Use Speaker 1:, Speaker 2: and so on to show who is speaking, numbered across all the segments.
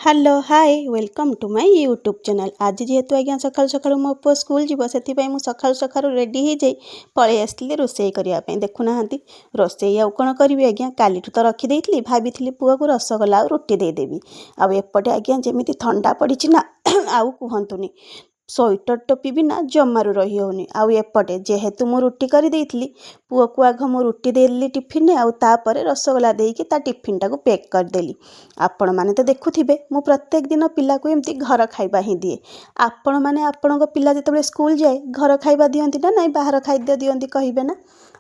Speaker 1: Hello hi welcome to my YouTube channel. आज जेहेतु आज्ञा सकाल सकाल मो पु स्कूल जीव से सकाल सकाल रेडी हो जाई पलि आसती रोसई करने। देखुना रोसई आउ कौन करी आज्ञा काली तो रखीदी भाभी पुआ को रसगोल्ला और रुटी देदेवी। आउ एपटे आज्ञा जमी ठंडा पड़ी ना आउ कहतुनी स्वेटर टोपी भी ना जमारू रही होनी। आउ एपटे जेहेतु मु रुटी कर देइथिली पुआ को आग मु रुटी देली टिफिन आउ तापर रसगोल्ला देकी ता टिफिन टाको पैक करदेली। आपण माने तो देखुथिबे मु प्रत्येक दिन पिला को एमती घर खाइबा ही दिए। आपण माने आपणको पिला जेतबे स्कूल जाए घर खाइबा दियंती ना नहीं बाहर खाद्य दियंती कहिबे ना।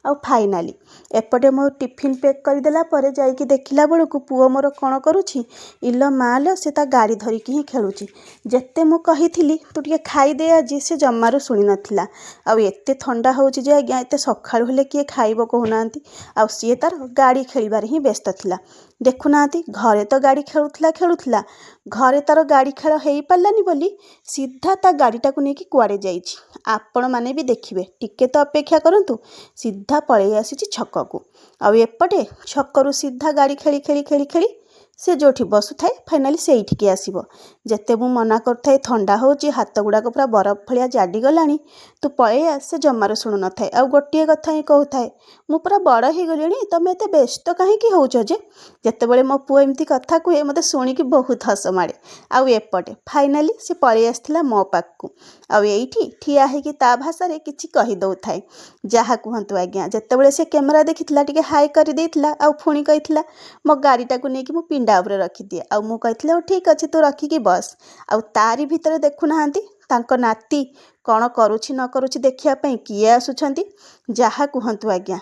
Speaker 1: आउ फाइनाली एपटे मो टिफिन पैक करदेला परे जाइकी देखिला बेलू पुओ मोर कौन करुछि इलो मालो से ता गाड़ी धरिकी ही खेलुछि। जेते मु कहिथिली तू टिके खाइदे आज से जमारू शुणी नथिला। आउ एते ठंडा होउछि जे आज्ञा एते सखाळु हेले किए खाइबो कहूनांती। आउ सीए तार गाड़ी खेलिबार ही व्यस्त थिला। देखुनांती घरे तो गाड़ी खेलुथिला घरे तार गाड़ी खेल हो पारानी बोली सीधा ता गाड़ीटा को लेकिन कुआड़े जाइछि। आपण माने भी देखिबे टिके तो अपेक्षा करंतु सीधा पळै आसीछि छक को। आउ एपटे छकरू सीधा गाड़ी खेली खेली खेली खेली से जोठी बसु थाए फाइनाली से एठिके आसीबो। जेते मु मना करथाए ठंडा होउछि हाथ गुड़ाक पूरा बरफ भलिया जाडी गलानी तू पळै आ से जमारू शुणु नथाए। आउ गोटिए कथा ही कहूथाए मु पूरा बड़ हो गलिणी तमे एते व्यस्त काहेकि होउछ जे। जेतेबेले मो पुओ एमती कथा कहे मते शुणिकी बहुत हस माड़े। आउ एपटे फाइनाली से पळै आसथिला मो पाखकु। आउ एइठी ठिया हेकी ता भाषा रे किछि कहि दउथाए जहा कहंतु आज्ञा। जेतेबेले से कैमरा देखिथिला टिके हाई करि देइथिला आउ फुणी कहिथिला मो गाड़ीटा को नेकी मु पिंडा उपरे रखी दिए। आउ मु कहिथिले ओ ठीक अछि तू रखिकी बस। आउ तारी भितरे देखुनाहांती तांको नाती कौन करुछि न करुछि देखिया पई किए आसुछंती। जहा कहंतु आज्ञा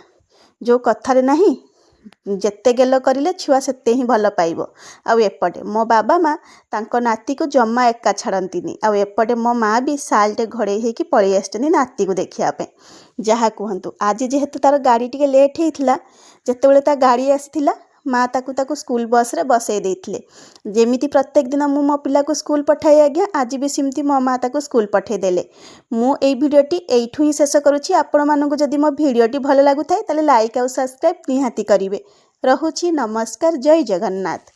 Speaker 1: जो कथारे नाही जेते गेल करिले छुआ सेते ही भल पाइबो। आउ एपटे मो बाबा माँ तांको नाती को जम्मा एका छाड़ंतीनी। आउ एपटे मो माँ भी सालटे घोड़े हेकी पळै आछतनी नाती को देखिया पे। जहा कहंतु आज जेहेतु तार गाड़ी टिके लेट हेइथिला जेतेबेले ता गाड़ी आसीथिला माँ ताकू स्कूल बस रे बसई देइथिले। जेमिति प्रत्येक दिन मु मो पिला को स्कूल पठाई आज्ञा आज भी सिमती मो माँ ताकू स्कूल पठाई देले। मु एई भिडियोटी एइठु ही शेष करुछि। आपण मानकु जदि मो भिडियोटी भल लागुथाय ताले लाइक आउ सब्सक्राइब निहाती करिवे। रहुछि नमस्कार जय जगन्नाथ।